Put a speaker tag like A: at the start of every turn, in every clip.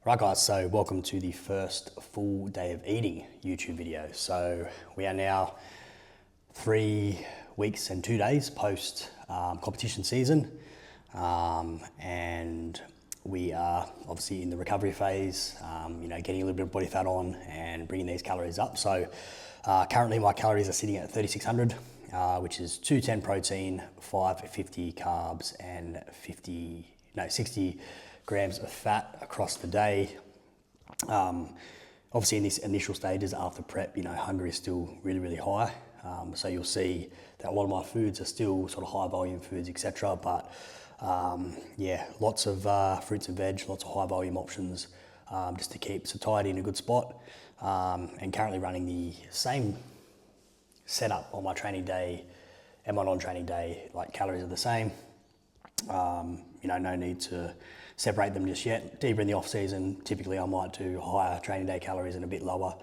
A: Right guys, so welcome to the first full day of eating YouTube video. So we are now 3 weeks and 2 days post competition season, and we are obviously in the recovery phase, getting a little bit of body fat on and bringing these calories up. So currently my calories are sitting at 3,600, which is 210 protein, 550 carbs and 60 grams of fat across the day. Obviously in these initial stages after prep, hunger is still really, really high. So you'll see that a lot of my foods are still sort of high volume foods, etc. But lots of fruits and veg, lots of high volume options, just to keep satiety in a good spot. And currently running the same setup on my training day and my non-training day, like calories are the same. No need to separate them just yet. Deeper in the off season, typically I might do higher training day calories and a bit lower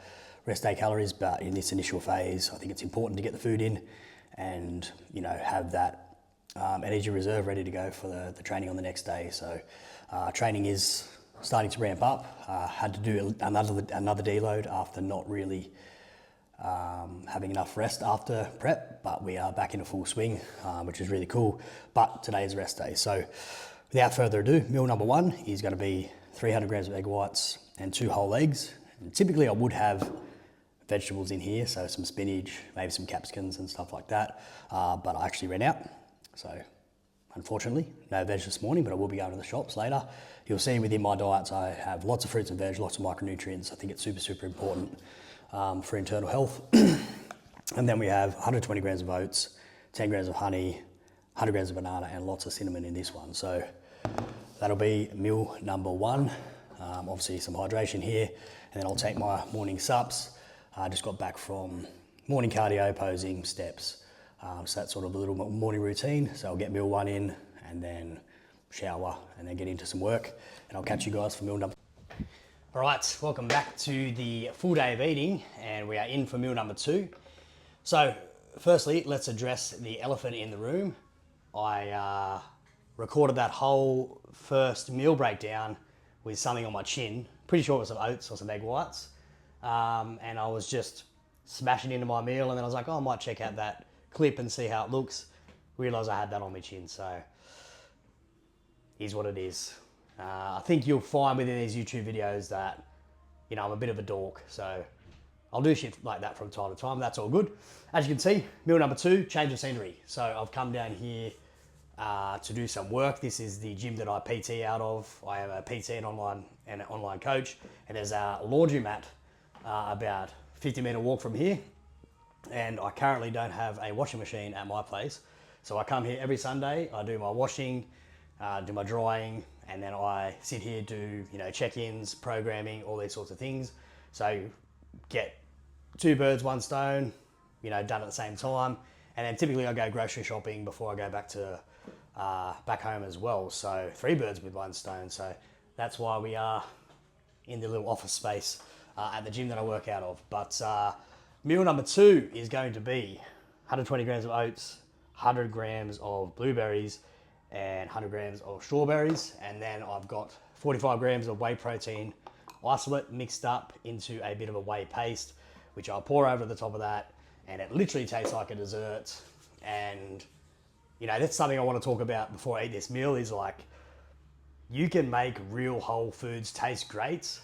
A: rest day calories, but in this initial phase, I think it's important to get the food in and, have that energy reserve ready to go for the training on the next day. So training is starting to ramp up. Had to do another deload after not really having enough rest after prep, but we are back in a full swing, which is really cool. But today is rest day. So without further ado, meal number one is going to be 300 grams of egg whites and 2 whole eggs. And typically I would have vegetables in here, so some spinach, maybe some capsicums and stuff like that, but I actually ran out. So unfortunately, no veg this morning, but I will be going to the shops later. You'll see within my diets I have lots of fruits and veg, lots of micronutrients. I think it's super, super important for internal health. And then we have 120 grams of oats, 10 grams of honey, 100 grams of banana, and lots of cinnamon in this one. So that'll be meal number one. Obviously some hydration here, and then I'll take my morning sups. I just got back from morning cardio, posing, steps. So that's sort of a little morning routine. So I'll get meal one in and then shower and then get into some work. And I'll catch you guys for meal number. All right, welcome back to the full day of eating, and we are in for meal number two. So firstly, let's address the elephant in the room. I recorded that whole first meal breakdown with something on my chin. Pretty sure it was some oats or some egg whites. And I was just smashing into my meal, and then I was like, I might check out that clip and see how it looks. Realised I had that on my chin, so is what it is. I think you'll find within these YouTube videos that, I'm a bit of a dork, so I'll do shit like that from time to time. That's all good. As you can see, meal number two, change of scenery. So I've come down here to do some work. This is the gym that I PT out of. I am a PT and an online coach, and there's a laundromat about 50-meter walk from here. And I currently don't have a washing machine at my place. So I come here every Sunday, I do my washing, do my drying, and then I sit here, do, check-ins, programming, all these sorts of things. So get 2 birds, 1 stone, done at the same time. And then typically I go grocery shopping before I go back home as well. So 3 birds with 1 stone. So that's why we are in the little office space at the gym that I work out of. But meal number two is going to be 120 grams of oats, 100 grams of blueberries, and 100 grams of strawberries. And then I've got 45 grams of whey protein isolate mixed up into a bit of a whey paste, which I'll pour over the top of that. And it literally tastes like a dessert. And, that's something I want to talk about before I eat this meal is like, you can make real whole foods taste great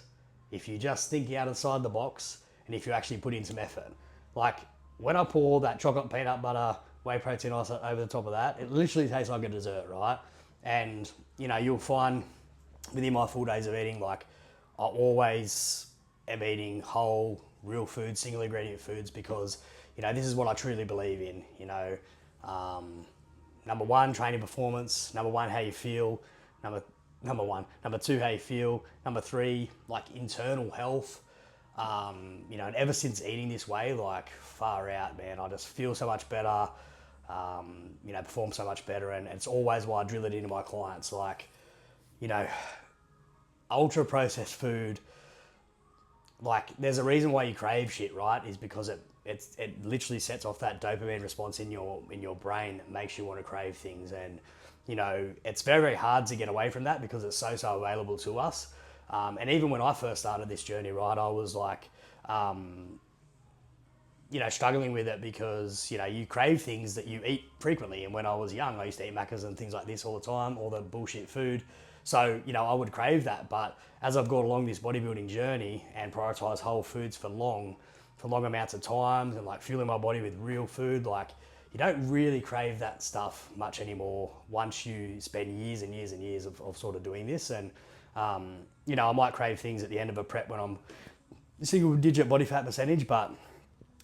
A: if you just think outside the box and if you actually put in some effort. Like when I pour that chocolate peanut butter whey protein isolate over the top of that, it literally tastes like a dessert, right? And you'll find within my full days of eating, like I always am eating whole, real foods, single ingredient foods, because this is what I truly believe in. Number one, training performance. Number one, how you feel. Number two, how you feel. Number three, like internal health. And ever since eating this way, like far out, man, I just feel so much better, perform so much better. And it's always why I drill it into my clients. Like, ultra processed food, like there's a reason why you crave shit, right? Is because it literally sets off that dopamine response in your brain that makes you want to crave things. And it's very, very hard to get away from that because it's so available to us. And even when I first started this journey, right, I was like, struggling with it because, you crave things that you eat frequently. And when I was young, I used to eat Maccas and things like this all the time, all the bullshit food. So, I would crave that. But as I've gone along this bodybuilding journey and prioritize whole foods for long amounts of time and like fueling my body with real food, like you don't really crave that stuff much anymore once you spend years and years and years of sort of doing this. And, I might crave things at the end of a prep when I'm single digit body fat percentage, but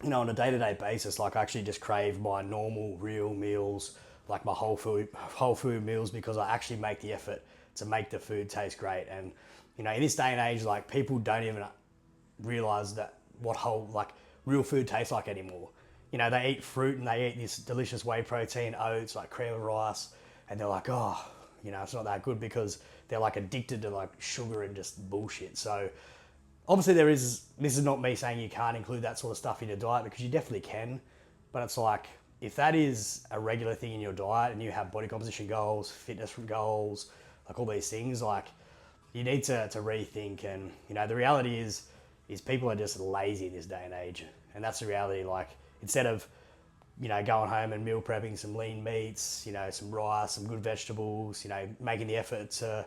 A: on a day-to-day basis, like I actually just crave my normal real meals, like my whole food meals, because I actually make the effort to make the food taste great. And, in this day and age, like people don't even realize that what real food tastes like anymore. They eat fruit and they eat this delicious whey protein, oats, like cream of rice, and they're like, oh, it's not that good because they're like addicted to like sugar and just bullshit. So obviously this is not me saying you can't include that sort of stuff in your diet, because you definitely can, but it's like, if that is a regular thing in your diet and you have body composition goals, fitness goals, like all these things, like you need to rethink. And, the reality is people are just lazy in this day and age. And that's the reality. Like instead of, going home and meal prepping some lean meats, some rice, some good vegetables, making the effort to,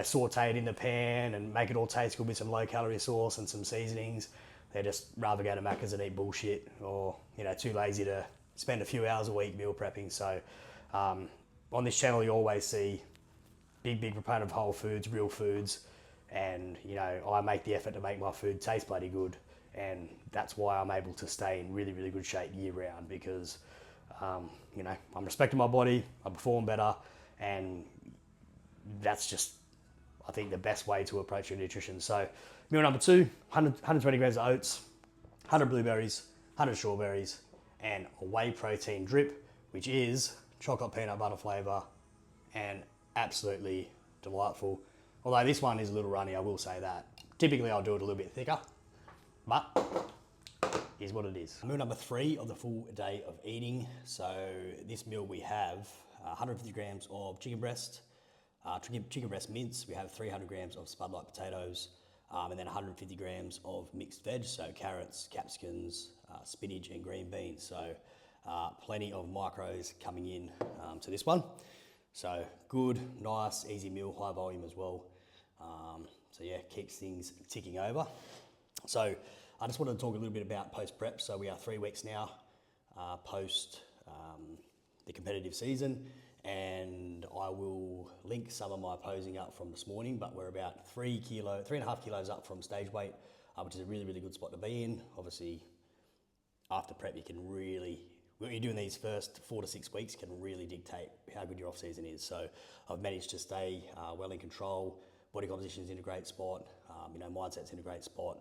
A: saute it in the pan and make it all taste good with some low calorie sauce and some seasonings, they just rather go to Macca's and eat bullshit, or, too lazy to spend a few hours a week meal prepping. So on this channel, you always see big proponent of whole foods, real foods. And, I make the effort to make my food taste bloody good. And that's why I'm able to stay in really, really good shape year round, because, I'm respecting my body, I perform better, and that's just, I think, the best way to approach your nutrition. So meal number 2, 120 grams of oats, 100 blueberries, 100 strawberries, and a whey protein drip, which is chocolate peanut butter flavor and absolutely delightful. Although this one is a little runny, I will say that. Typically I'll do it a little bit thicker, but here's what it is. Meal number 3 of the full day of eating. So this meal we have 150 grams of chicken breast mince. We have 300 grams of spud light potatoes, and then 150 grams of mixed veg. So carrots, capsicums, spinach and green beans. So plenty of micros coming in to this one. So good, nice, easy meal, high volume as well. So yeah, keeps things ticking over. So I just wanted to talk a little bit about post-prep. So we are 3 weeks now post the competitive season, and I will link some of my posing up from this morning, but we're about 3.5 kilos up from stage weight, which is a really, really good spot to be in. Obviously, after prep, you can really, what you're doing these first 4 to 6 weeks can really dictate how good your off season is. So I've managed to stay well in control. Body composition's in a great spot. Mindset's in a great spot.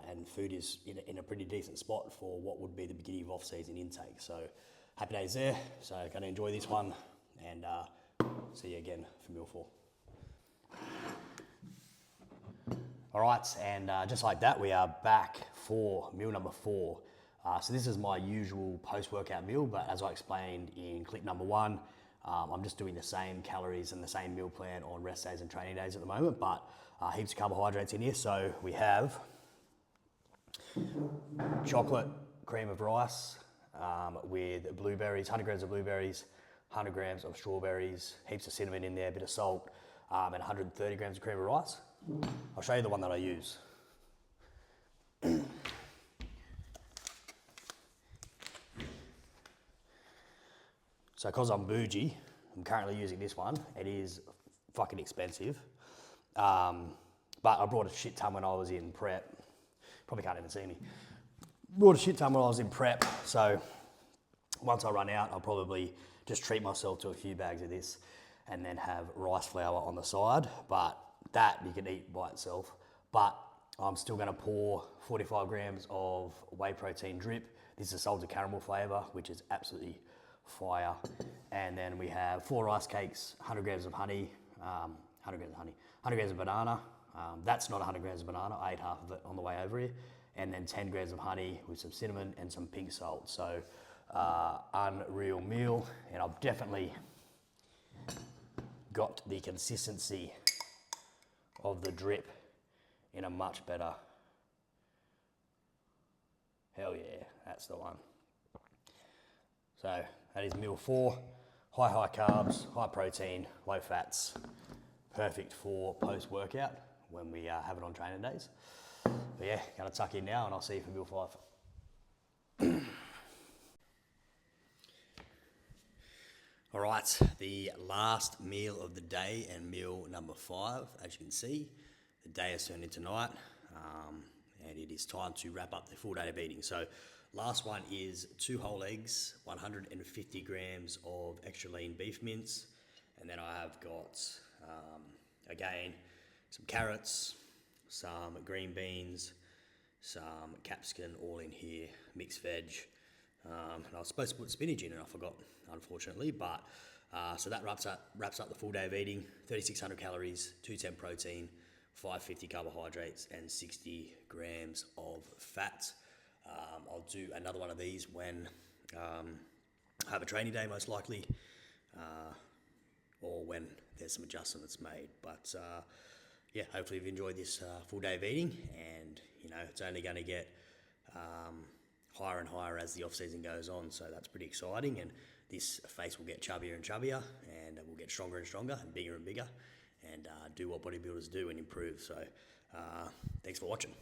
A: And food is in a pretty decent spot for what would be the beginning of off-season intake. So happy days there. So going to enjoy this one, and see you again for meal 4. All right, and just like that, we are back for meal number 4. So this is my usual post-workout meal, but as I explained in clip number 1, I'm just doing the same calories and the same meal plan on rest days and training days at the moment, but heaps of carbohydrates in here. So we have chocolate cream of rice with blueberries, 100 grams of blueberries, 100 grams of strawberries, heaps of cinnamon in there, a bit of salt, and 130 grams of cream of rice. I'll show you the one that I use. So because I'm bougie, I'm currently using this one. It is fucking expensive. But I brought a shit ton when I was in prep. Probably can't even see me. Brought a shit ton when I was in prep. So once I run out, I'll probably just treat myself to a few bags of this and then have rice flour on the side. But that you can eat by itself. But I'm still gonna pour 45 grams of whey protein drip. This is salted caramel flavor, which is absolutely fire. And then we have 4 rice cakes, 100 grams of honey, 100 grams of banana. That's not 100 grams of banana. I ate half of it on the way over here. And then 10 grams of honey with some cinnamon and some pink salt. So unreal meal. And I've definitely got the consistency of the drip in a much better. Hell yeah, that's the one. So that is meal 4. High carbs, high protein, low fats. Perfect for post-workout when we have it on training days. But yeah, gonna tuck in now and I'll see you for meal 5. All right, the last meal of the day and meal number 5. As you can see, the day has turned into night, and it is time to wrap up the full day of eating. So last one is 2 whole eggs, 150 grams of extra lean beef mince, and then I have got, again, some carrots, some green beans, some capsicum, all in here, mixed veg. And I was supposed to put spinach in and I forgot, unfortunately. But so that wraps up the full day of eating. 3,600 calories, 210 protein, 550 carbohydrates, and 60 grams of fat. I'll do another one of these when I have a training day, most likely, or when there's some adjustments made. But yeah, hopefully you've enjoyed this full day of eating, and it's only going to get higher and higher as the off season goes on, so that's pretty exciting. And this face will get chubbier and chubbier, and we'll get stronger and stronger and bigger, and do what bodybuilders do and improve. So thanks for watching.